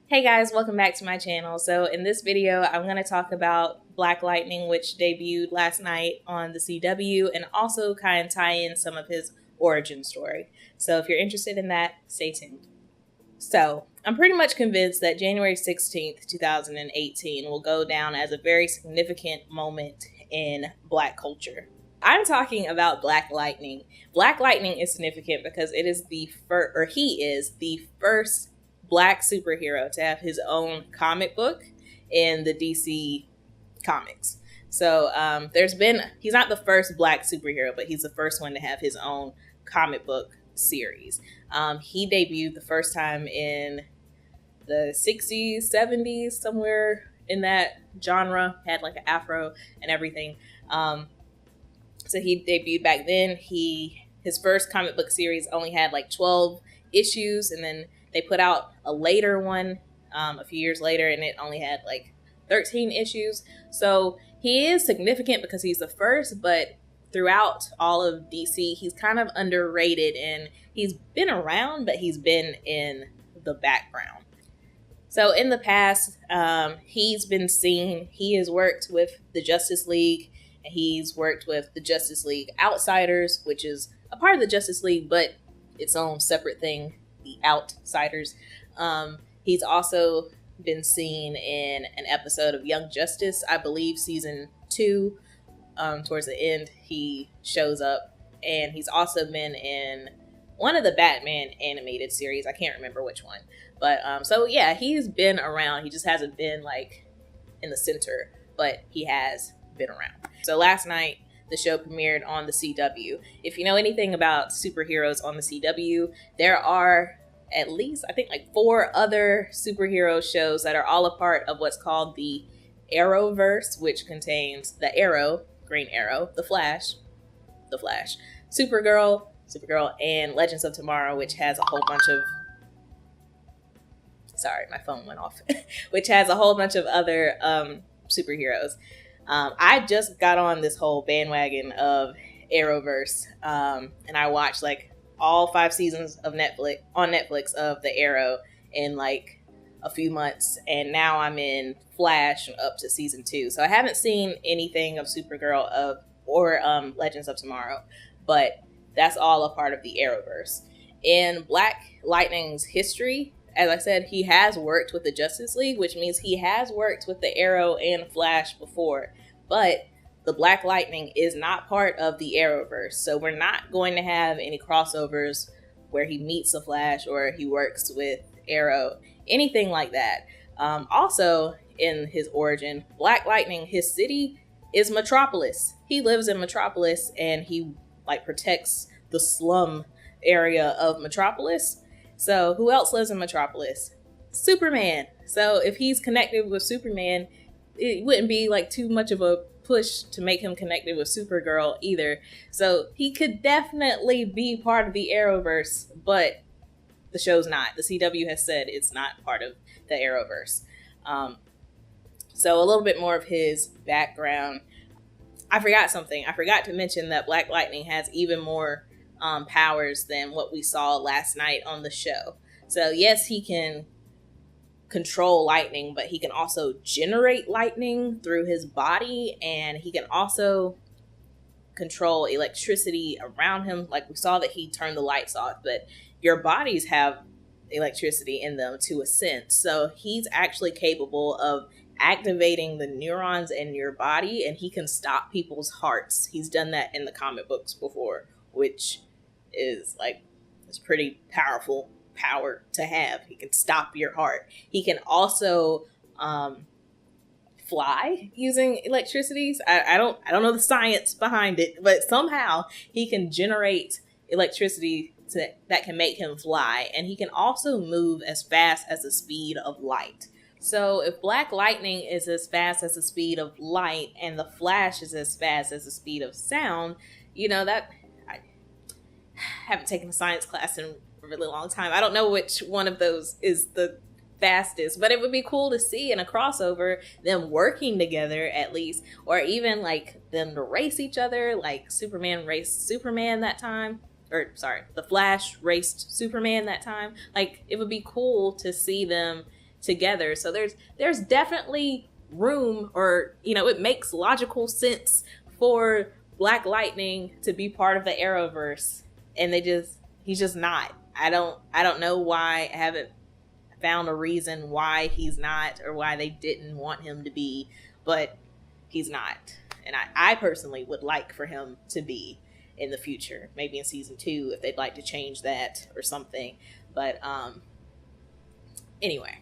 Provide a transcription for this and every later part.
Hey guys, welcome back to my channel. So in this video, I'm going to talk about Black Lightning, which debuted last night on the CW, and also kind of tie in some of his origin story. So if you're interested in that, stay tuned. So I'm pretty much convinced that January 16th, 2018 will go down as a very significant moment in Black culture. I'm talking about Black Lightning. Black Lightning is significant because it is he is the first Black superhero to have his own comic book in the DC comics. So he's not the first Black superhero, but he's the first one to have his own comic book series. He debuted the first time in the 60s, 70s, somewhere in that genre, had like an afro and everything. So he debuted back then. His first comic book series only had like 12 issues, and then they put out a later one a few years later, and it only had like 13 issues. So he is significant because he's the first, but throughout all of DC, he's kind of underrated, and he's been around, but he's been in the background. So in the past, he's been seen, he has worked with the Justice League, and he's worked with the Justice League Outsiders, which is a part of the Justice League, but its own separate thing, the Outsiders. He's also been seen in an episode of Young Justice, I believe season 2. Towards the end, he shows up, and he's also been in one of the Batman animated series. I can't remember which one, but so yeah, he's been around. He just hasn't been like in the center, but he has been around. So last night, the show premiered on the CW. If you know anything about superheroes on the CW, there are at least, I think, like 4 other superhero shows that are all a part of what's called the Arrowverse, which contains the Arrow, Green Arrow, the Flash, Supergirl, and Legends of Tomorrow, which has a whole bunch of... Sorry, my phone went off. Which has a whole bunch of other superheroes. I just got on this whole bandwagon of Arrowverse, and I watched like all 5 seasons of Netflix of the Arrow in like a few months, and now I'm in Flash up to season 2. So I haven't seen anything of Supergirl or Legends of Tomorrow, but that's all a part of the Arrowverse. In Black Lightning's history, as I said, he has worked with the Justice League, which means he has worked with the Arrow and Flash before, but the Black Lightning is not part of the Arrowverse. So we're not going to have any crossovers where he meets the Flash or he works with Arrow, anything like that. Also, in his origin, Black Lightning, his city is Metropolis. He lives in Metropolis, and he like protects the slum area of Metropolis. So who else lives in Metropolis? Superman. So if he's connected with Superman, it wouldn't be like too much of a push to make him connected with Supergirl either. So he could definitely be part of the Arrowverse, but the show's not. The CW has said it's not part of the Arrowverse. So a little bit more of his background. I forgot something. I forgot to mention that Black Lightning has even more powers than what we saw last night on the show. So yes, he can control lightning, but he can also generate lightning through his body, and he can also control electricity around him. Like we saw that he turned the lights off, but your bodies have electricity in them to a sense. So he's actually capable of activating the neurons in your body, and he can stop people's hearts. He's done that in the comic books before, which is like, it's pretty powerful power to have. He can stop your heart. He can also fly using electricity. I don't know the science behind it, but somehow he can generate electricity that can make him fly, and he can also move as fast as the speed of light. So if Black Lightning is as fast as the speed of light and the Flash is as fast as the speed of sound, you know, that I haven't taken a science class in a really long time. I don't know which one of those is the fastest, but it would be cool to see in a crossover them working together at least, or even like them to race each other, like Superman raced Superman that time, or sorry, the Flash raced Superman that time. Like, it would be cool to see them together. So there's definitely room, or it makes logical sense for Black Lightning to be part of the Arrowverse, and he's just not. I don't know why. I haven't found a reason why he's not, or why they didn't want him to be, but he's not. And I personally would like for him to be in the future, maybe in season 2 if they'd like to change that or something. But anyway,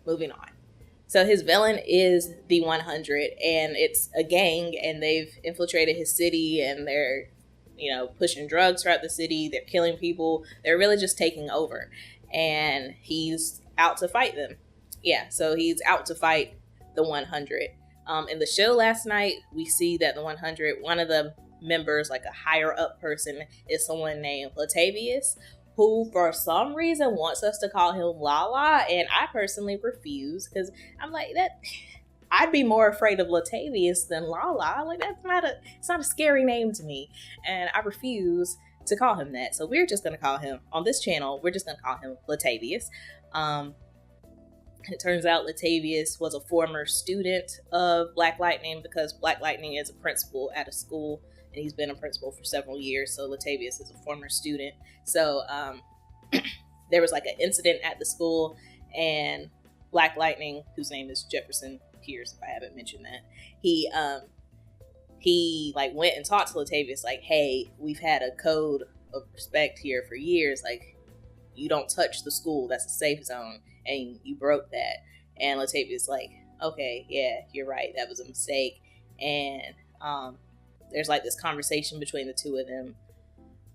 moving on. So his villain is the 100, and it's a gang, and they've infiltrated his city, and they're pushing drugs throughout the city. They're killing people. They're really just taking over, and he's out to fight them. Yeah, so he's out to fight the 100. In the show last night, we see that the 100, one of the members, like a higher up person, is someone named Latavius, who for some reason wants us to call him Lala, and I personally refuse, because I'm like, I'd be more afraid of Latavius than Lala. Like, it's not a scary name to me, and I refuse to call him that. So we're just going to call him, on this channel, we're just going to call him Latavius. It turns out Latavius was a former student of Black Lightning, because Black Lightning is a principal at a school, and he's been a principal for several years. So Latavius is a former student. So there was like an incident at the school, and Black Lightning, whose name is Jefferson Pierce, if I haven't mentioned that, he like went and talked to Latavius, like, hey, we've had a code of respect here for years. Like, you don't touch the school. That's a safe zone. And you broke that. And Latavius like, okay, yeah, you're right. That was a mistake. And there's like this conversation between the two of them.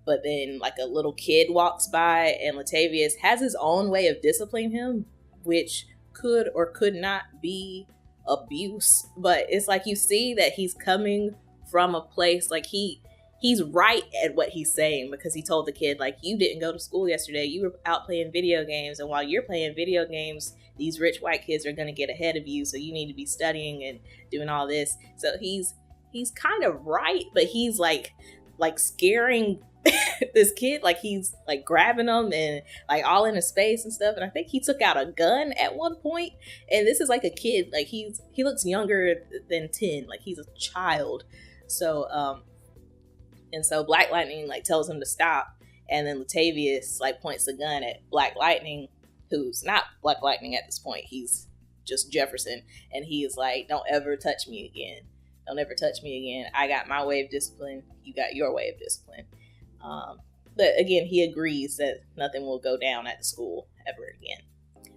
But then like a little kid walks by, and Latavius has his own way of disciplining him, which could or could not be abuse. But it's like you see that he's coming from a place, like he's right at what he's saying, because he told the kid, like, you didn't go to school yesterday. You were out playing video games. And while you're playing video games, these rich white kids are going to get ahead of you. So you need to be studying and doing all this. So he's kind of right, but he's like scaring this kid. Like, he's like grabbing him and like all in his face and stuff. And I think he took out a gun at one point. And this is like a kid. Like, he looks younger than 10. Like, he's a child. So, and so Black Lightning like tells him to stop, and then Latavius like points the gun at Black Lightning, who's not Black Lightning at this point. He's just Jefferson, and he is like, don't ever touch me again. Don't ever touch me again. I got my way of discipline. You got your way of discipline. But again, he agrees that nothing will go down at the school ever again.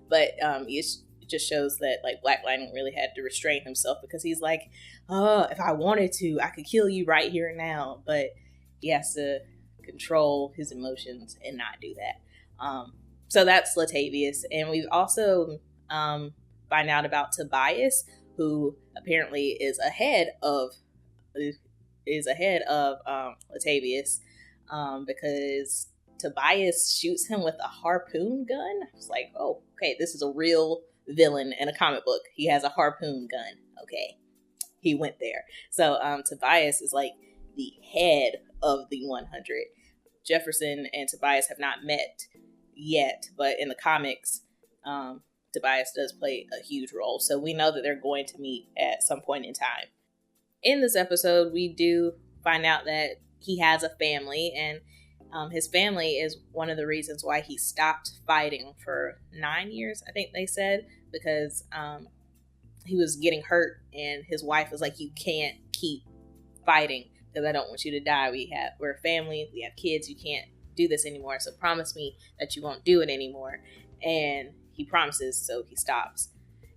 But it just shows that like Black Lightning really had to restrain himself, because he's like, oh, if I wanted to, I could kill you right here and now. But he has to control his emotions and not do that. So that's Latavius. And we've also find out about Tobias, who apparently is ahead of Latavius, because Tobias shoots him with a harpoon gun. It's like, oh, okay, this is a real villain in a comic book. He has a harpoon gun. Okay, he went there. So Tobias is like the head of the 100. Jefferson and Tobias have not met yet, but in the comics, Tobias does play a huge role. So we know that they're going to meet at some point in time. In this episode, we do find out that he has a family, and his family is one of the reasons why he stopped fighting for 9 years, I think they said, because he was getting hurt, and his wife was like, you can't keep fighting because I don't want you to die. We're a family, we have kids, you can't do this anymore, so promise me that you won't do it anymore. And he promises, so he stops.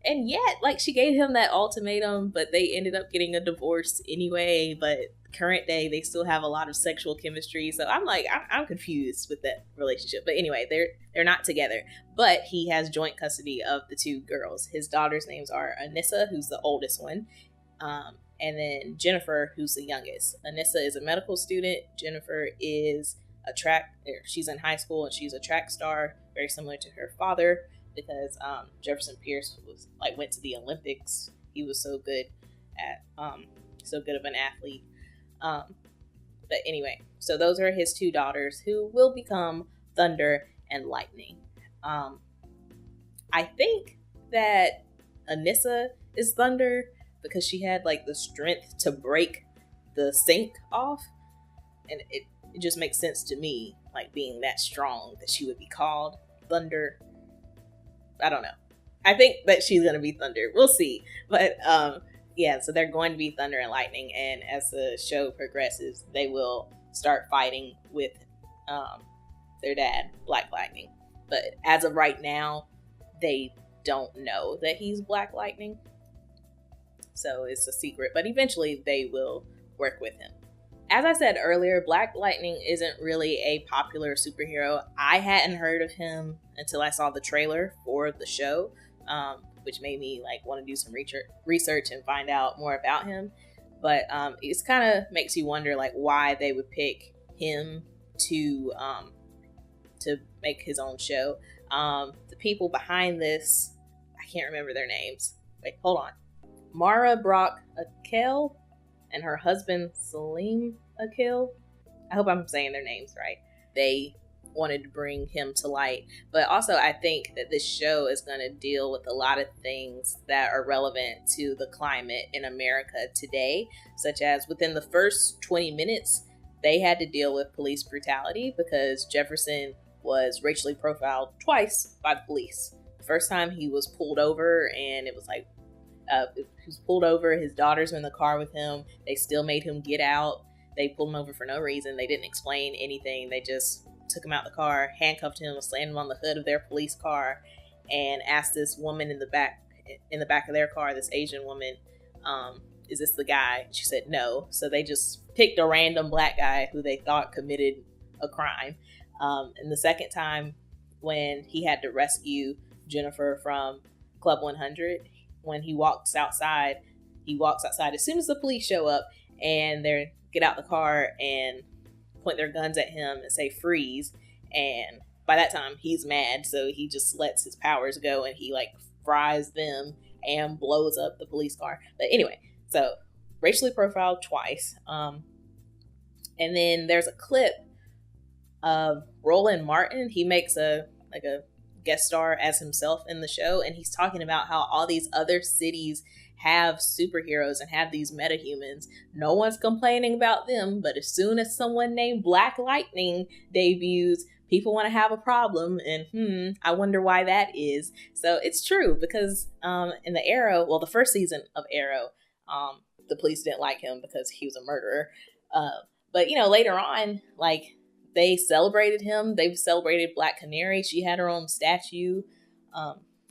And yet, like, she gave him that ultimatum, but they ended up getting a divorce anyway. But current day, they still have a lot of sexual chemistry. So I'm like, I'm confused with that relationship. But anyway, they're not together. But he has joint custody of the two girls. His daughters' names are Anissa, who's the oldest one, and then Jennifer, who's the youngest. Anissa is a medical student. Jennifer is she's in high school, and she's a track star, very similar to her father, because Jefferson Pierce went to the Olympics. He was so good of an athlete. But anyway, so those are his two daughters, who will become Thunder and Lightning. I think that Anissa is Thunder because she had like the strength to break the sink off, and it just makes sense to me, like being that strong, that she would be called Thunder. I don't know. I think that she's gonna be Thunder. We'll see. But yeah, so they're going to be Thunder and Lightning, and as the show progresses, they will start fighting with their dad, Black Lightning. But as of right now, they don't know that he's Black Lightning. So it's a secret, but eventually they will work with him. As I said earlier, Black Lightning isn't really a popular superhero. I hadn't heard of him until I saw the trailer for the show, which made me like want to do some research and find out more about him. But it's kind of makes you wonder like why they would pick him to make his own show. The people behind this, I can't remember their names. Wait, hold on. Mara Brock Akil and her husband Salim Akil. I hope I'm saying their names right. They wanted to bring him to light, but also I think that this show is going to deal with a lot of things that are relevant to the climate in America today, such as within the first 20 minutes they had to deal with police brutality because Jefferson was racially profiled twice by the police. The first time he was pulled over, and it was like he was pulled over, his daughters were in the car with him, they still made him get out. They pulled him over for no reason. They didn't explain anything. They just took him out the car, handcuffed him, slammed him on the hood of their police car, and asked this woman in the back of their car, this Asian woman, is this the guy? She said no. So they just picked a random black guy who they thought committed a crime. And the second time, when he had to rescue Jennifer from Club 100, when he walks outside as soon as the police show up, and they get out the car and point their guns at him and say freeze. And by that time he's mad, so he just lets his powers go and he like fries them and blows up the police car. But anyway, so racially profiled twice. And then there's a clip of Roland Martin. He makes a guest star as himself in the show, and he's talking about how all these other cities have superheroes and have these metahumans. No one's complaining about them, but as soon as someone named Black Lightning debuts, people want to have a problem, and I wonder why that is. So it's true, because in the Arrow, well, the first season of Arrow, the police didn't like him because he was a murderer. But, you know, later on, like, they celebrated him. They've celebrated Black Canary. She had her own statue.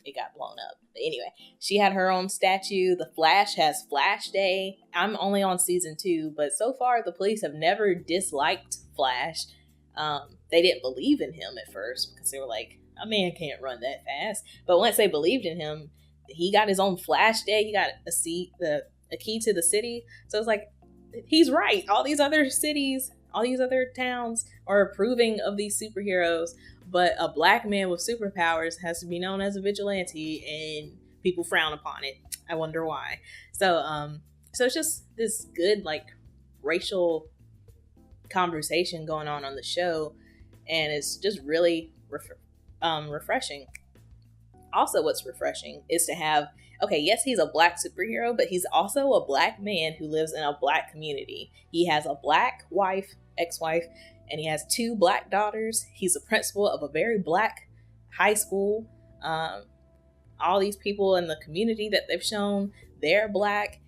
It got blown up. But anyway, she had her own statue. The Flash has Flash Day. I'm only on season 2, but so far the police have never disliked Flash. They didn't believe in him at first because they were like, a man can't run that fast. But once they believed in him, he got his own Flash Day. He got a key to the city. So it's like, he's right. All these other cities, all these other towns are approving of these superheroes, but a black man with superpowers has to be known as a vigilante, and people frown upon it. I wonder why. So it's just this good, like, racial conversation going on the show, and it's just really refreshing. Also, what's refreshing is to have, okay, yes, he's a black superhero, but he's also a black man who lives in a black community. He has a black wife, ex-wife, and he has 2 black daughters. He's a principal of a very black high school. All these people in the community that they've shown, they're black.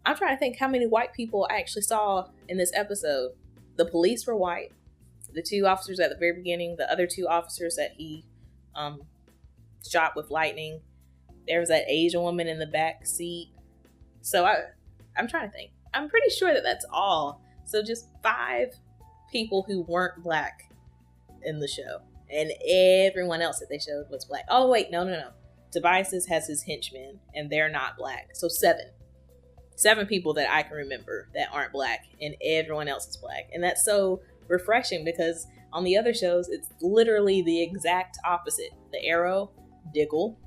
I'm trying to think how many white people I actually saw in this episode. The police were white. The 2 officers at the very beginning, the other 2 officers that he shot with lightning. There was that Asian woman in the back seat. So I'm trying to think. I'm pretty sure that that's all. So just 5 people who weren't black in the show. And everyone else that they showed was black. Oh, wait, no. Tobias has his henchmen, and they're not black. So 7. 7 people that I can remember that aren't black, and everyone else is black. And that's so refreshing because on the other shows, it's literally the exact opposite. The Arrow, Diggle.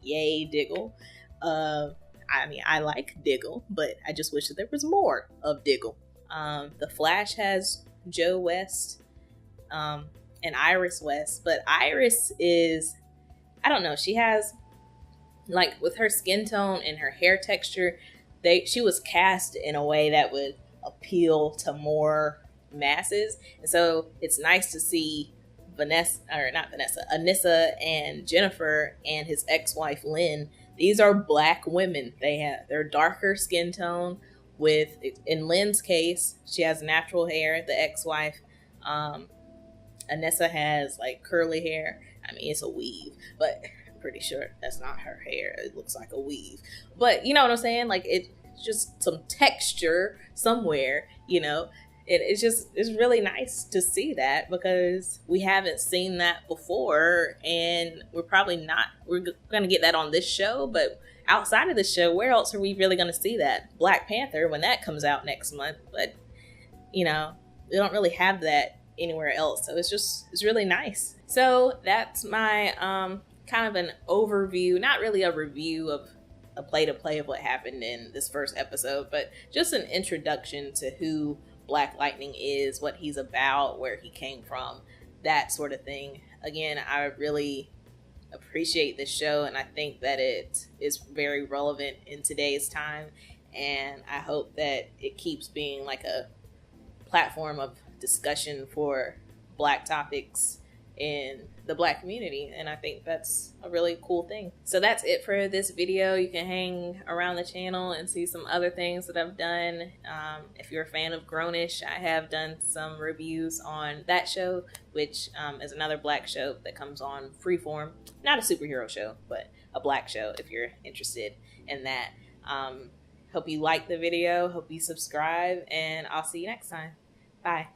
Yay, Diggle. I mean, I like Diggle, but I just wish that there was more of Diggle. The Flash has Joe West and Iris West, but Iris is I don't know, she has, like, with her skin tone and her hair texture, she was cast in a way that would appeal to more masses. And so it's nice to see Anissa and Jennifer and his ex-wife Lynn. These are black women. They're darker skin tone. With, in Lynn's case, she has natural hair. The ex-wife, Anissa, has like curly hair. I mean, it's a weave, but I'm pretty sure that's not her hair. It looks like a weave, but you know what I'm saying? Like, it's just some texture somewhere, you know. It's really nice to see that, because we haven't seen that before, and we're going to get that on this show, but outside of the show, where else are we really going to see that? Black Panther, when that comes out next month, but you know, we don't really have that anywhere else, so it's really nice. So that's my kind of an overview, not really a review of a play-to-play of what happened in this first episode, but just an introduction to who Black Lightning is, what he's about, where he came from, that sort of thing. Again, I really appreciate this show, and I think that it is very relevant in today's time, and I hope that it keeps being like a platform of discussion for Black topics in the Black community, and I think that's a really cool thing. So that's it for this video. You can hang around the channel and see some other things that I've done. If you're a fan of Grownish, I have done some reviews on that show, which is another Black show that comes on Freeform. Not a superhero show, but a Black show if you're interested in that. Hope you like the video, hope you subscribe, and I'll see you next time. Bye.